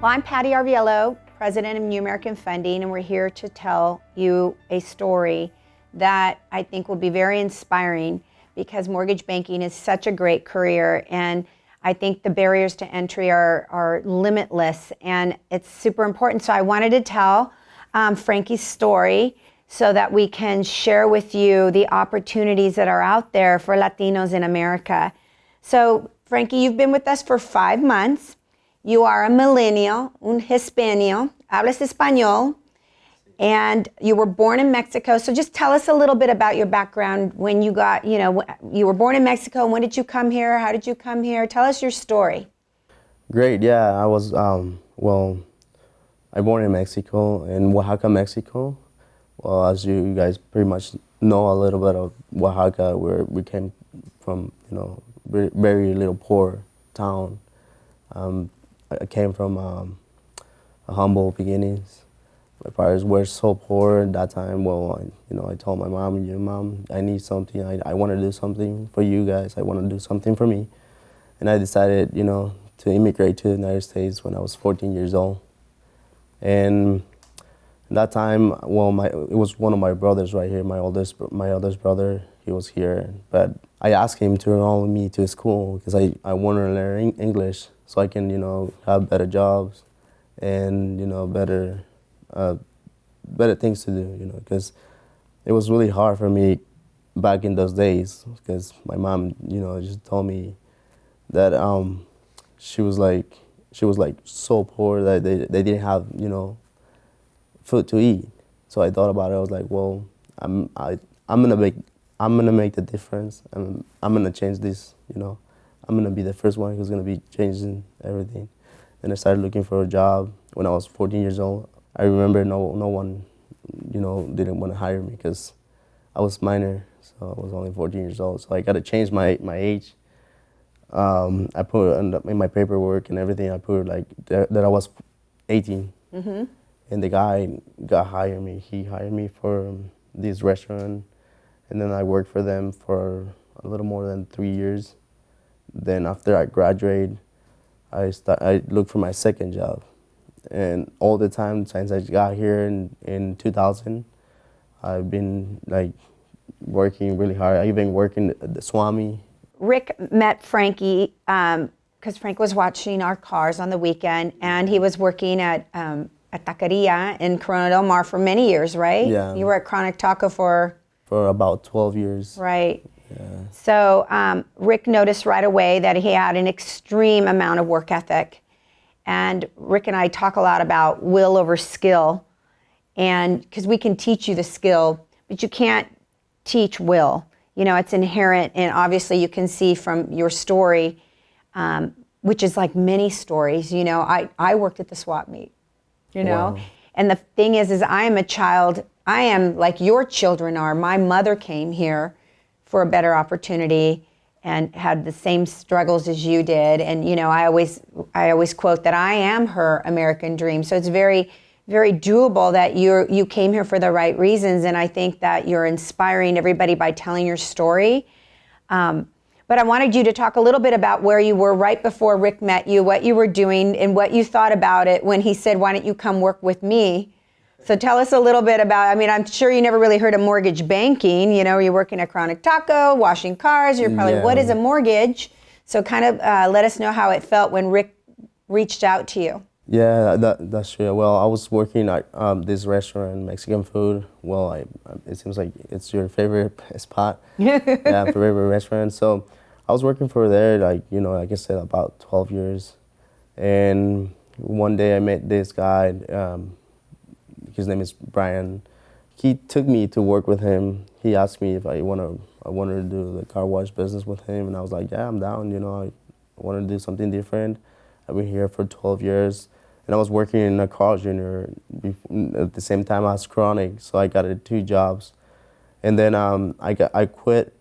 Well, I'm Patty Arviello, president of New American Funding, and we're here to tell you a story that I think will be very inspiring because mortgage banking is such a great career, and I think the barriers to entry are limitless, and it's super important. So I wanted to tell Frankie's story so that we can share with you the opportunities that are out there for Latinos in America. So Frankie, you've been with us for 5 months. You are a millennial, un Hispanio, hablas español, and you were born in Mexico. So just tell us a little bit about your background when you got, you were born in Mexico. When did you come here? How did you come here? Tell us your story. Great, yeah. I was, I born in Mexico, in Oaxaca, Mexico. Well, as you guys pretty much know a little bit of Oaxaca, where we came from, very little poor town. I came from a humble beginnings. My parents were so poor at that time. Well, I told my mom, Mom, I need something. I want to do something for you guys. I want to do something for me. And I decided, to immigrate to the United States when I was 14 years old. And at that time, it was one of my brothers right here, my oldest brother. He was here, but I asked him to enroll me to school because I wanted to learn English so I can, have better jobs and, better things to do, because it was really hard for me back in those days because my mom, just told me that she was like so poor that they didn't have, food to eat. So I thought about it. I was like, well, I'm gonna make the difference. I'm gonna change this. I'm gonna be the first one who's gonna be changing everything. And I started looking for a job when I was 14 years old. I remember no one, didn't want to hire me because I was minor, so I was only 14 years old. So I got to change my age. I put in my paperwork and everything. I put that I was 18. Mm-hmm. And the guy hired me. He hired me for this restaurant, and then I worked for them for a little more than 3 years. Then after I graduated, I looked for my second job. And all the time since I got here in 2000, I've been working really hard. I even worked in the Swami. Rick met Frankie because Frank was washing our cars on the weekend, and he was working at a taqueria in Corona del Mar for many years, right? Yeah. You were at Chronic Taco for about 12 years. Right. Yeah. So Rick noticed right away that he had an extreme amount of work ethic. And Rick and I talk a lot about will over skill, and because we can teach you the skill, but you can't teach will. It's inherent, and obviously you can see from your story, which is like many stories. I worked at the swap meet, Wow. And the thing is I am a child. I am like your children are. My mother came here for a better opportunity and had the same struggles as you did. And I always quote that I am her American dream. So it's very, very doable that you came here for the right reasons. And I think that you're inspiring everybody by telling your story. But I wanted you to talk a little bit about where you were right before Rick met you, what you were doing, and what you thought about it when he said, why don't you come work with me? So tell us a little bit about, I'm sure you never really heard of mortgage banking. You're working at Chronic Taco, washing cars. You're probably, What is a mortgage? So kind of let us know how it felt when Rick reached out to you. Yeah, that's true. Well, I was working at this restaurant, Mexican food. Well, it seems like it's your favorite spot. Yeah, favorite restaurant. So I was working for there, like I said, about 12 years. And one day I met this guy. His name is Brian. He took me to work with him. He asked me if I wanted to do the car wash business with him, and I was like, yeah, I'm down. I want to do something different. I've been here for 12 years, and I was working in a Carl's Jr. At the same time as Chronic, so I got 2 jobs, and then I quit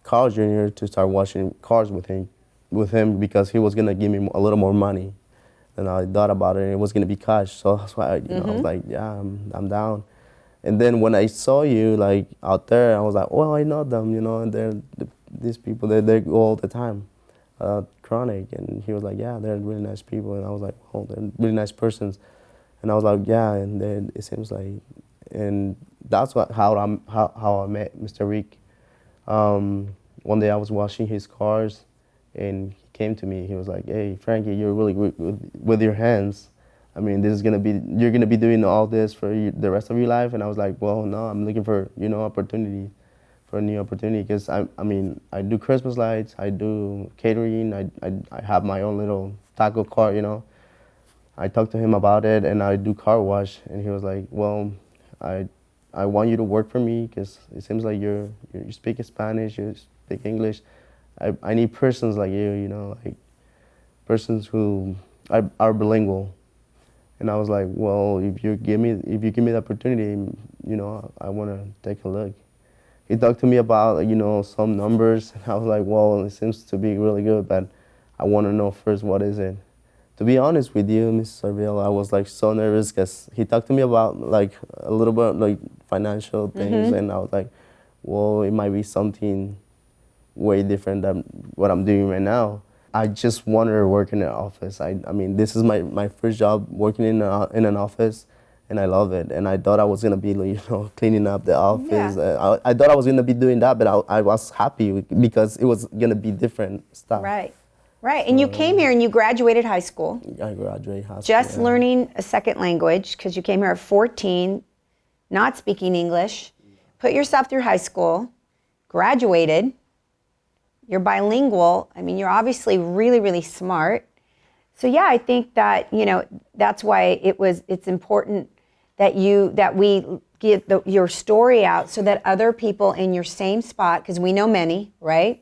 Carl's Jr. to start washing cars with him because he was gonna give me a little more money. And I thought about it, and it was gonna be cash. So that's why I was like, yeah, I'm down. And then when I saw you out there, I was like, well, I know them, and these people, they go all the time. Chronic, and he was like, yeah, they're really nice people, and I was like, oh, they're really nice persons, and I was like, yeah, and then it seems like, and that's how I met Mr. Rick. One day I was washing his cars, and he came to me. He was like, hey, Frankie, you're really good with your hands. I mean, you're gonna be doing all this for the rest of your life. And I was like, well, no, I'm looking for, opportunity, for a new opportunity. Because I mean, I do Christmas lights, I do catering, I have my own little taco car. I talked to him about it, and I do car wash, and he was like, well, I I want you to work for me because it seems like you speak Spanish, you speak English. I need persons like you, like persons who are bilingual. And I was like, well, if you give me the opportunity, I want to take a look. He talked to me about, some numbers, and I was like, well, it seems to be really good, but I want to know first, what is it? To be honest with you, Mrs. Arvilla, I was like so nervous because he talked to me about like a little bit like financial things, and I was like, well, it might be something way different than what I'm doing right now. I just wanted to work in an office. I mean, this is my first job working in an office, and I love it. And I thought I was gonna be, cleaning up the office. Yeah. I thought I was gonna be doing that, but I was happy because it was gonna be different stuff. Right. Right. And you came here and you graduated high school. I graduated high school. Just yeah. learning a second language because you came here at 14, not speaking English, put yourself through high school, graduated. You're bilingual. I mean, you're obviously really, really smart. So yeah, I think that, that's why it's important that we get your story out so that other people in your same spot, because we know many, right?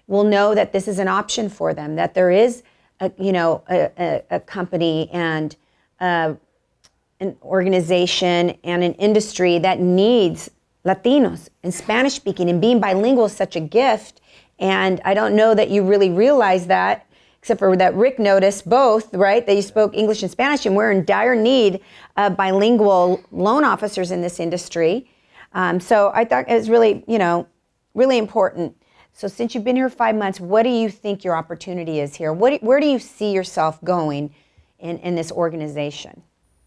Will know that this is an option for them, that there is a company and an organization and an industry that needs Latinos and Spanish speaking, and being bilingual is such a gift. And I don't know that you really realize that, except for that Rick noticed both, right? That you spoke English and Spanish, and we're in dire need of bilingual loan officers in this industry. So I thought it was really, really important. So since you've been here 5 months, what do you think your opportunity is here? Where do you see yourself going in this organization?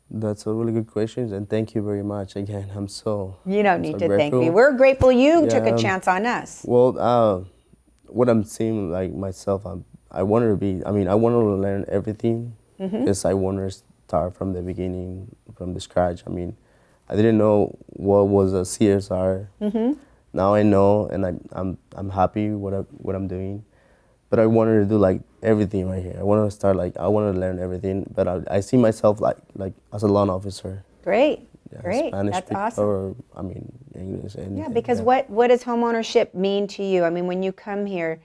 That's a really good question, and thank you very much again. You don't need to thank grateful. me. We're grateful you took a chance on us. Well, what I'm seeing like myself, I want to learn everything because I want to start from the beginning, from the scratch. I mean, I didn't know what was a CSR. Now I know, and I'm happy what I'm doing. But I wanted to do like everything right here. I wanted to start I wanted to learn everything. But I see myself like as a loan officer. Great, Yeah, great. Spanish That's speaker, awesome. or English. Yeah, because what does homeownership mean to you? I mean, when you come here,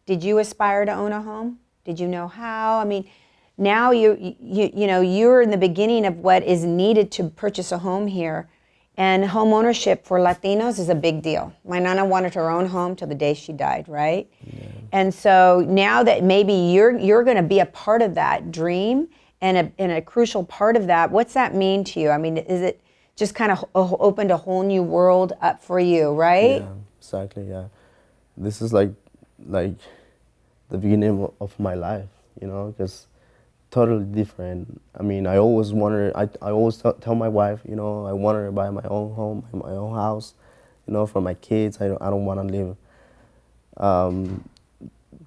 did you aspire to own a home? Did you know how? I mean, now you're in the beginning of what is needed to purchase a home here. And home ownership for Latinos is a big deal. My nana wanted her own home till the day she died, right? Yeah. And so now that maybe you're going to be a part of that dream and a crucial part of that, what's that mean to you? I mean, is it just kind of opened a whole new world up for you, right? Yeah, exactly. Yeah, this is like the beginning of my life, because totally different. I mean, I always wanted. I always tell my wife, I wanted to buy my own home, my own house, for my kids. I don't want to live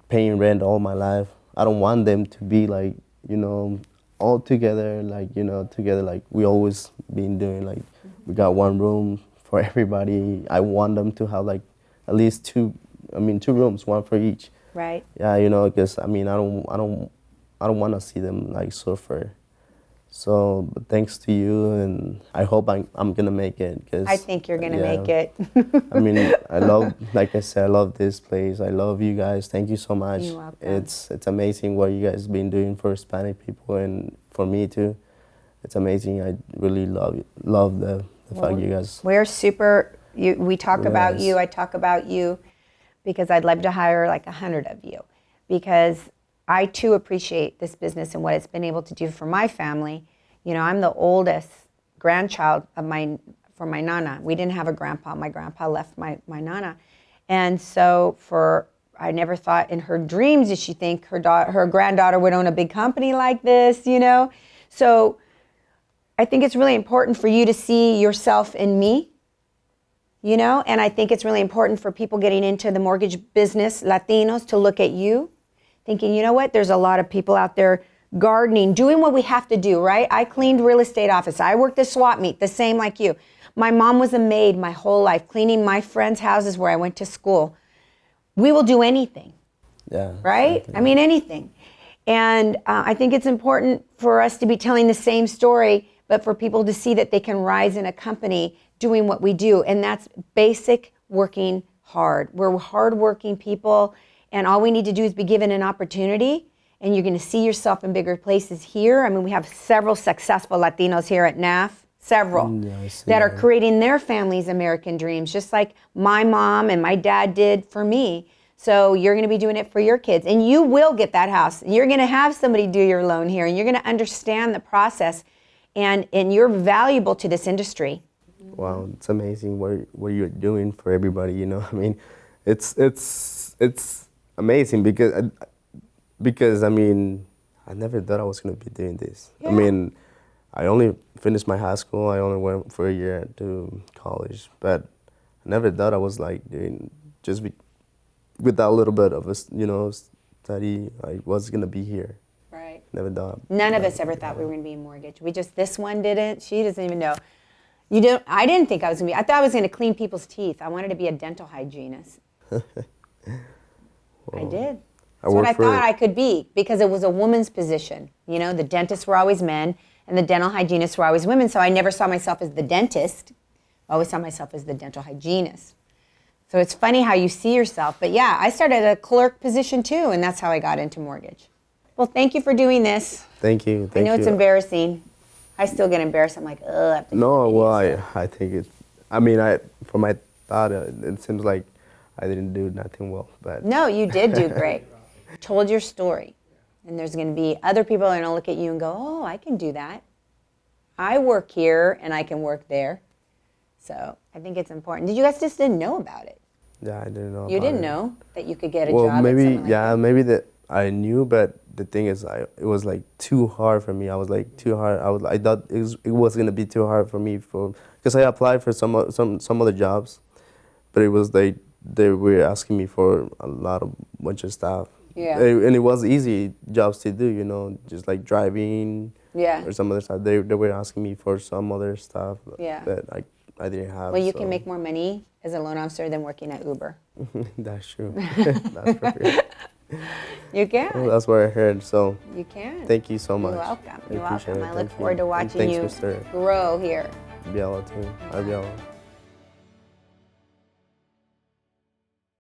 paying rent all my life. I don't want them to be like, all together, together like we always been doing. Like we got one room for everybody. I want them to have like at least two rooms, one for each. Right. Yeah, because I don't want to see them like suffer. So, but thanks to you, and I hope I'm gonna make it. Cause, I think you're gonna make it. I mean, like I said, I love this place. I love you guys. Thank you so much. You're welcome. It's amazing what you guys been doing for Hispanic people and for me too. It's amazing. I really love the fact you guys. We're super. We talk about Yes. you. I talk about you because I'd love to hire like 100 of you, because I too appreciate this business and what it's been able to do for my family. I'm the oldest grandchild for my nana. We didn't have a grandpa. My grandpa left my nana. And so for I never thought in her dreams did she think her granddaughter would own a big company like this, you know? So I think it's really important for you to see yourself in me, you know? And I think it's really important for people getting into the mortgage business, Latinos, to look at you, thinking, you know what, there's a lot of people out there gardening, doing what we have to do, right? I cleaned real estate office. I worked the swap meet, the same like you. My mom was a maid my whole life, cleaning my friends' houses where I went to school. We will do anything, Yeah. right? I mean, anything. And I think it's important for us to be telling the same story, but for people to see that they can rise in a company doing what we do. And that's basic working hard. We're hardworking people, and all we need to do is be given an opportunity, and you're going to see yourself in bigger places here. I mean, we have several successful Latinos here at NAF, several, that are creating their family's American dreams, just like my mom and my dad did for me. So you're going to be doing it for your kids, and you will get that house. You're going to have somebody do your loan here, and you're going to understand the process, and you're valuable to this industry. Wow, it's amazing what you're doing for everybody. You know, I mean, it's amazing because I mean, I never thought I was going to be doing this. Yeah. I mean, I only finished my high school. I only went for a year to college, but I never thought I was like doing with that little bit of a study. I was going to be here. Right. Never thought. None of us ever thought we were going to be in mortgage. This one didn't. She doesn't even know. I didn't think I was going to be. I thought I was going to clean people's teeth. I wanted to be a dental hygienist. I did. That's what I thought I could be, because it was a woman's position. You know, the dentists were always men, and the dental hygienists were always women. So I never saw myself as the dentist. I always saw myself as the dental hygienist. So it's funny how you see yourself. But yeah, I started at a clerk position too, and that's how I got into mortgage. Well, thank you for doing this. Thank you. I know it's embarrassing. I still get embarrassed. I'm like, ugh. I have to No, well, I think it. I mean, from my thought, it seems like I didn't do nothing well, but No, you did do great. Told your story, and there's going to be other people that are going to look at you and go, oh, I can do that. I work here, and I can work there. So I think it's important. You guys just didn't know about it. yeah, I didn't know. You about didn't it. know that you could get a Well, job. maybe at something like that. maybe that I knew, but the thing is, it was like too hard for me. I was like too hard. I thought it was gonna be too hard for me because I applied for some other jobs, but it was like they were asking me for a bunch of stuff. Yeah. And it was easy jobs to do, you know, just like driving. Yeah. Or some other stuff. They were asking me for some other stuff. Yeah. That I didn't have. Well, you can make more money as a loan officer than working at Uber. That's true. That's for sure. You can. Well, that's what I heard. So You can. thank you so much. You're welcome. I You're appreciate welcome. it. I look Thank forward to you. And watching thanks, you Mr. grow here. Biela too. Biela.